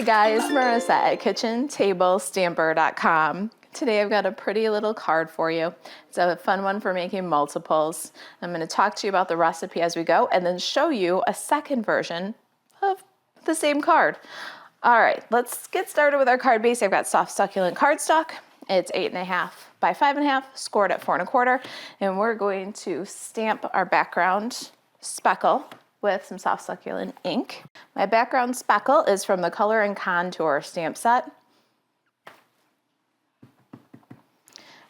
Hi guys, Marisa at kitchentablestamper.com. Today I've got a pretty little card for you. It's a fun one for making multiples. I'm going to talk to you about the recipe as we go and then show you a second version of the same card. All right, let's get started with our card base. I've got soft succulent cardstock. It's 8.5 by 5.5, scored at 4 1/4, and we're going to stamp our background speckle with some soft succulent ink. My background speckle is from the Color and Contour stamp set.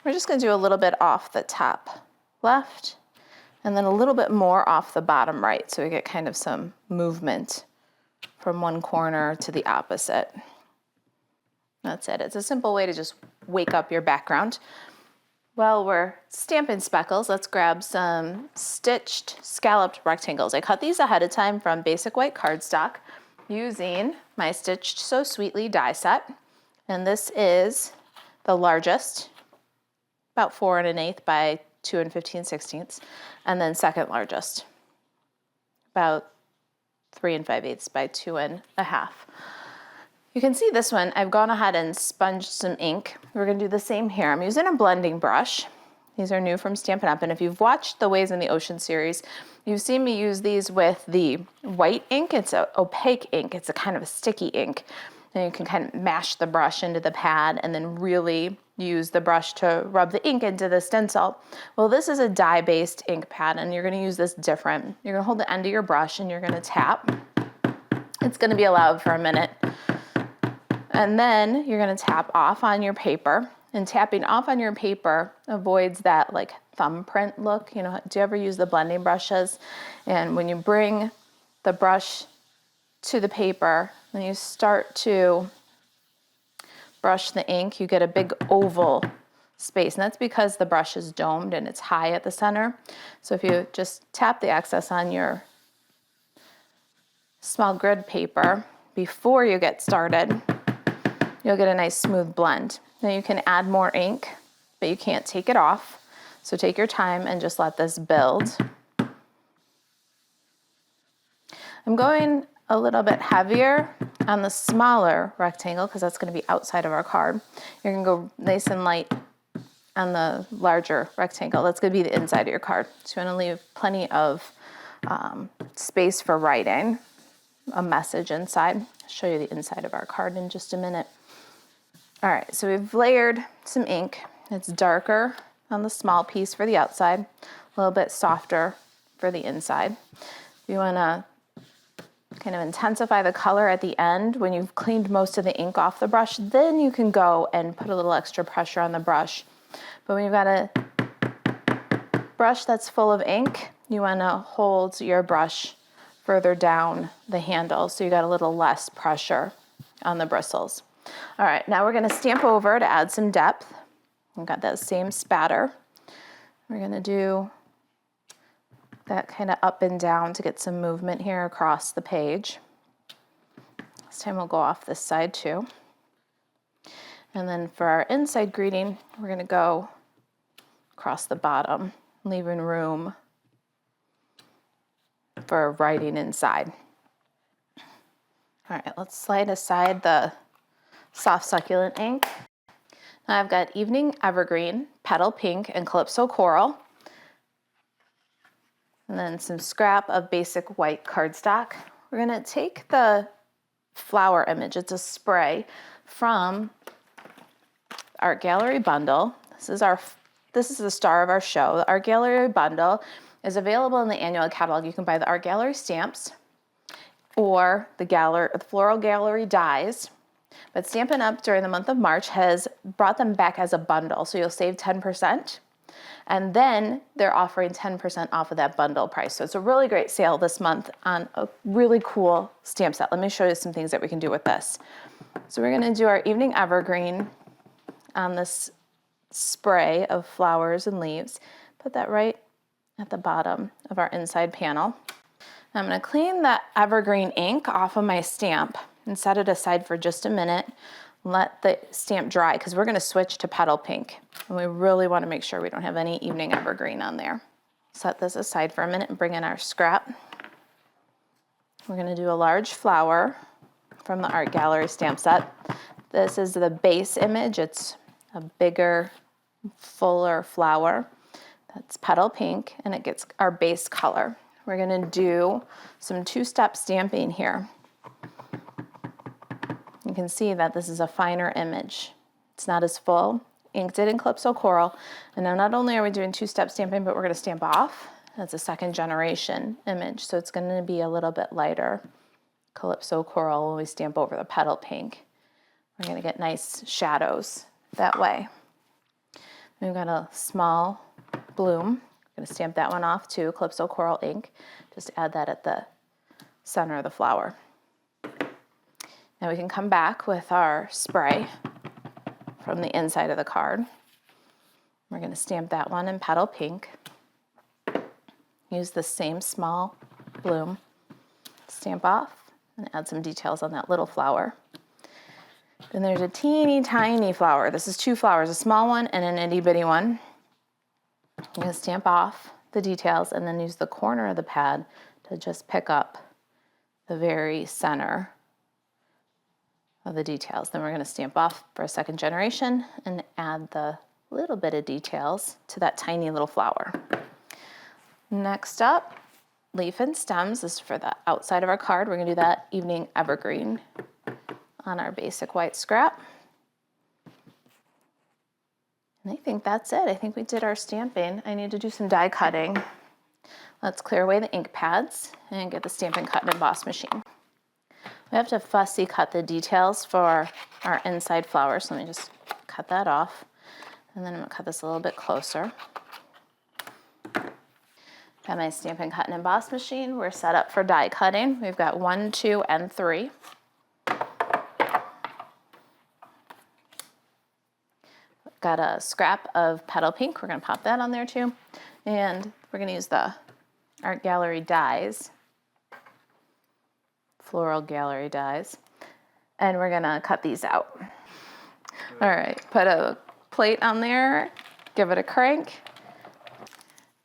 We're just going to do a little bit off the top left and then a little bit more off the bottom right, so we get kind of some movement from one corner to the opposite. That's it. It's a simple way to just wake up your background. While we're stamping speckles, let's grab some stitched scalloped rectangles. I cut these ahead of time from basic white cardstock using my Stitched So Sweetly die set. And this is the largest, about 4 1/8 by 2 15/16, and then second largest, about 3 5/8 by 2 1/2. You can see this one, I've gone ahead and sponged some ink. We're gonna do the same here. I'm using a blending brush. These are new from Stampin' Up, and if you've watched the Ways in the Ocean series, you've seen me use these with the white ink. It's an opaque ink. It's a kind of a sticky ink. And you can kind of mash the brush into the pad and then really use the brush to rub the ink into the stencil. Well, this is a dye-based ink pad, and you're gonna use this different. You're gonna hold the end of your brush and you're gonna tap. It's gonna be allowed for a minute. And then you're gonna tap off on your paper, and tapping off on your paper avoids that like thumbprint look. You know, do you ever use the blending brushes? And when you bring the brush to the paper, and you start to brush the ink, you get a big oval space, and that's because the brush is domed and it's high at the center. So if you just tap the excess on your small grid paper before you get started, you'll get a nice smooth blend. Now you can add more ink, but you can't take it off. So take your time and just let this build. I'm going a little bit heavier on the smaller rectangle because that's going to be outside of our card. You're going to go nice and light on the larger rectangle. That's going to be the inside of your card. So you want to leave plenty of space for writing a message inside. I'll show you the inside of our card in just a minute. All right, so we've layered some ink. It's darker on the small piece for the outside, a little bit softer for the inside. You want to kind of intensify the color at the end when you've cleaned most of the ink off the brush. Then you can go and put a little extra pressure on the brush. But when you've got a brush that's full of ink, you want to hold your brush further down the handle so you got a little less pressure on the bristles. All right, now we're going to stamp over to add some depth. We've got that same spatter. We're going to do that kind of up and down to get some movement here across the page. This time we'll go off this side too. And then for our inside greeting, we're going to go across the bottom, leaving room for writing inside. All right, let's slide aside the soft succulent ink. Now I've got Evening Evergreen, Petal Pink, and Calypso Coral. And then some scrap of basic white cardstock. We're gonna take the flower image, it's a spray from Art Gallery Bundle. This is the star of our show. The Art Gallery Bundle is available in the annual catalog. You can buy the Art Gallery stamps or the Floral Gallery dies. But Stampin' Up! During the month of March has brought them back as a bundle, so you'll save 10%. And then they're offering 10% off of that bundle price. So it's a really great sale this month on a really cool stamp set. Let me show you some things that we can do with this. So we're gonna do our Evening Evergreen on this spray of flowers and leaves. Put that right at the bottom of our inside panel. I'm gonna clean that evergreen ink off of my stamp and set it aside for just a minute. Let the stamp dry because we're gonna switch to Petal Pink. And we really wanna make sure we don't have any Evening Evergreen on there. Set this aside for a minute and bring in our scrap. We're gonna do a large flower from the Art Gallery stamp set. This is the base image. It's a bigger, fuller flower. That's petal pink, and it gets our base color. We're gonna do some two-step stamping here. You can see that this is a finer image. It's not as full, inked it in Calypso Coral. And now not only are we doing two-step stamping, but we're gonna stamp off. That's a second generation image, so it's gonna be a little bit lighter Calypso Coral when we stamp over the petal pink. We're gonna get nice shadows that way. We've got a small bloom. I'm gonna stamp that one off too, Calypso Coral ink. Just add that at the center of the flower. Now we can come back with our spray from the inside of the card. We're gonna stamp that one in petal pink. Use the same small bloom, stamp off, and add some details on that little flower. Then there's a teeny tiny flower. This is two flowers, a small one and an itty bitty one. I'm gonna stamp off the details and then use the corner of the pad to just pick up the very center of the details. Then we're gonna stamp off for a second generation and add the little bit of details to that tiny little flower. Next up, leaf and stems. This is for the outside of our card. We're gonna do that evening evergreen on our basic white scrap. And I think that's it. I think we did our stamping. I need to do some die cutting. Let's clear away the ink pads and get the Stampin' Cut and Emboss machine. We have to fussy cut the details for our inside flower, so let me just cut that off. And then I'm gonna cut this a little bit closer. Got my Stampin' Cut and Emboss machine. We're set up for die cutting. We've got 1, 2, and 3. Got a scrap of petal pink. We're gonna pop that on there too. And we're gonna use the Art Gallery dies, Floral Gallery dies. And we're gonna cut these out. All right, put a plate on there, give it a crank.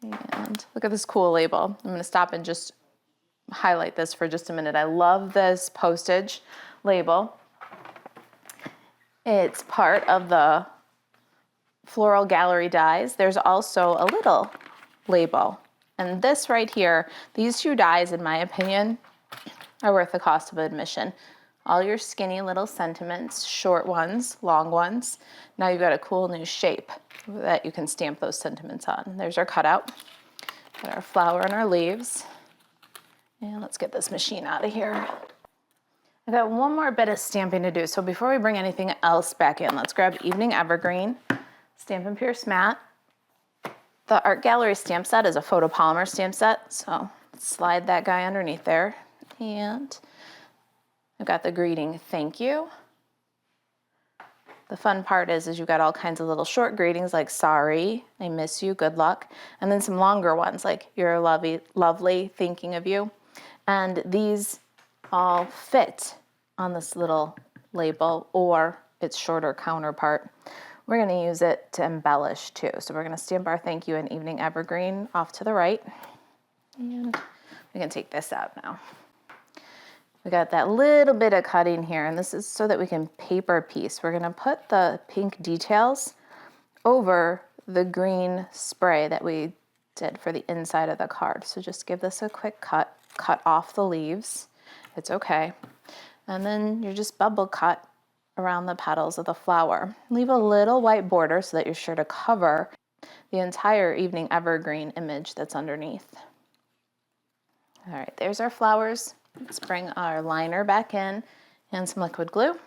And look at this cool label. I'm gonna stop and just highlight this for just a minute. I love this postage label. It's part of the Floral Gallery dies. There's also a little label. And this right here, these two dies, in my opinion, are worth the cost of admission. All your skinny little sentiments, short ones, long ones. Now you've got a cool new shape that you can stamp those sentiments on. There's our cutout. Got our flower and our leaves. And let's get this machine out of here. I've got one more bit of stamping to do. So before we bring anything else back in, let's grab Evening Evergreen, Stampin' Pierce Matte. The Art Gallery stamp set is a photopolymer stamp set, so let's slide that guy underneath there. And I've got the greeting, thank you. The fun part is you've got all kinds of little short greetings like sorry, I miss you, good luck. And then some longer ones like you're lovely, thinking of you. And these all fit on this little label or its shorter counterpart. We're gonna use it to embellish too. So we're gonna stamp our thank you in Evening Evergreen off to the right. And we can take this out now. We got that little bit of cutting here, and this is so that we can paper piece. We're gonna put the pink details over the green spray that we did for the inside of the card. So just give this a quick cut off the leaves. It's okay. And then you're just bubble cut around the petals of the flower. Leave a little white border so that you're sure to cover the entire Evening Evergreen image that's underneath. All right, there's our flowers. Let's bring our liner back in and some liquid glue.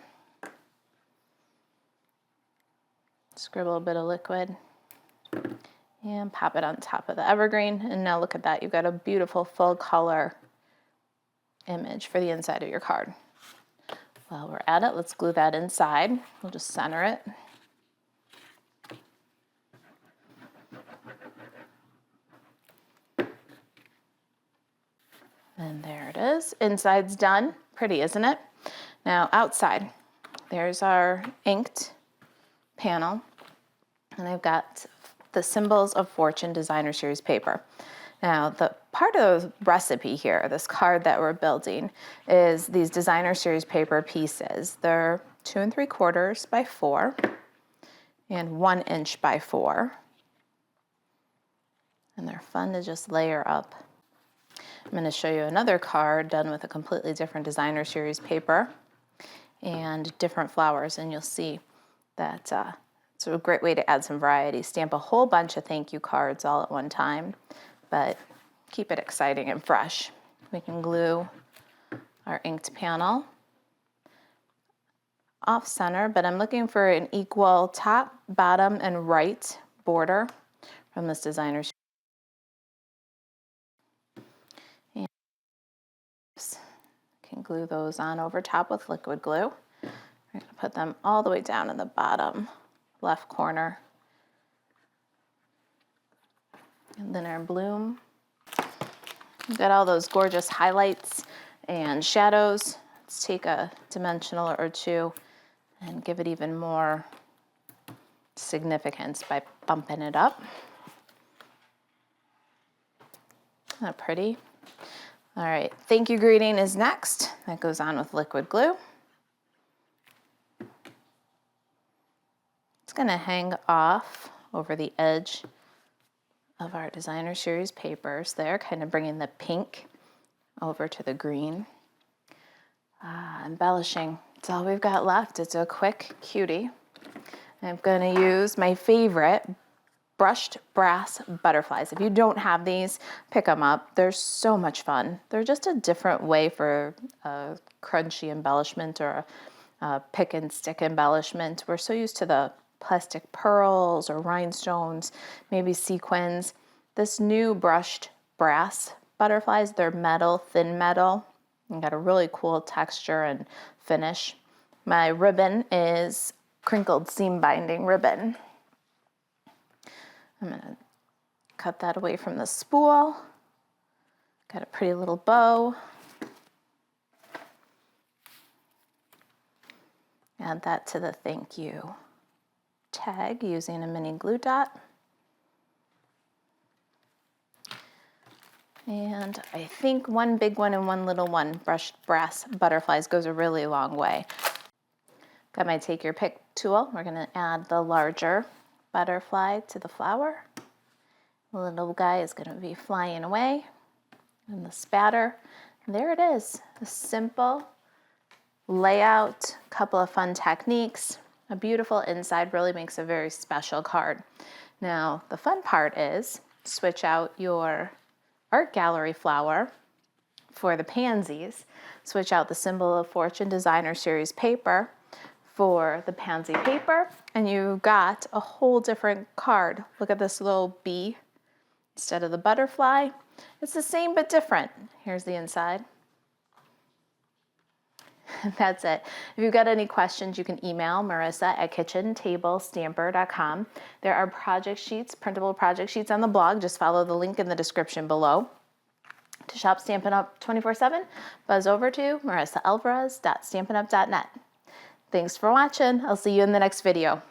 Scribble a bit of liquid and pop it on top of the evergreen. And now look at that, you've got a beautiful full color image for the inside of your card. While we're at it, let's glue that inside. We'll just center it. And there it is. Inside's done. Pretty, isn't it? Now outside, there's our inked panel. And I've got the Symbols of Fortune Designer Series paper. Now, the part of the recipe here, this card that we're building, is these designer series paper pieces. They're 2 3/4 by 4 and 1 inch by 4. And they're fun to just layer up. I'm going to show you another card done with a completely different designer series paper and different flowers, and you'll see that it's a great way to add some variety. Stamp a whole bunch of thank you cards all at one time, but keep it exciting and fresh. We can glue our inked panel off center, but I'm looking for an equal top, bottom, and right border from this designer series. And can glue those on over top with liquid glue. We're going to put them all the way down in the bottom left corner. And then our bloom. We've got all those gorgeous highlights and shadows. Let's take a dimensional or two and give it even more significance by bumping it up. Isn't that pretty? All right, thank you greeting is next. That goes on with liquid glue. It's gonna hang off over the edge of our designer series papers there, kind of bringing the pink over to the green. Embellishing, it's all we've got left. It's a quick cutie. I'm gonna use my favorite brushed brass butterflies. If you don't have these, pick them up. They're so much fun. They're just a different way for a crunchy embellishment or a pick and stick embellishment. We're so used to the plastic pearls or rhinestones, maybe sequins. This new brushed brass butterflies, they're metal, thin metal, and got a really cool texture and finish. My ribbon is crinkled seam binding ribbon. I'm gonna cut that away from the spool. Got a pretty little bow. Add that to the thank you tag using a mini glue dot. And I think one big one and one little one, brushed brass butterflies, goes a really long way. Got my take your pick tool. We're gonna add the larger butterfly to the flower. The little guy is gonna be flying away in the spatter. And there it is, a simple layout, couple of fun techniques, a beautiful inside, really makes a very special card. Now, the fun part is switch out your art gallery flower for the pansies, switch out the symbol of fortune designer series paper for the pansy paper, and you got a whole different card. Look at this little bee instead of the butterfly. It's the same but different. Here's the inside. That's it. If you've got any questions, you can email Marisa at kitchentablestamper.com. There are project sheets, printable project sheets on the blog. Just follow the link in the description below. To shop Stampin' Up 24/7, buzz over to marisaalvarez.stampinup.net. Thanks for watching. I'll see you in the next video.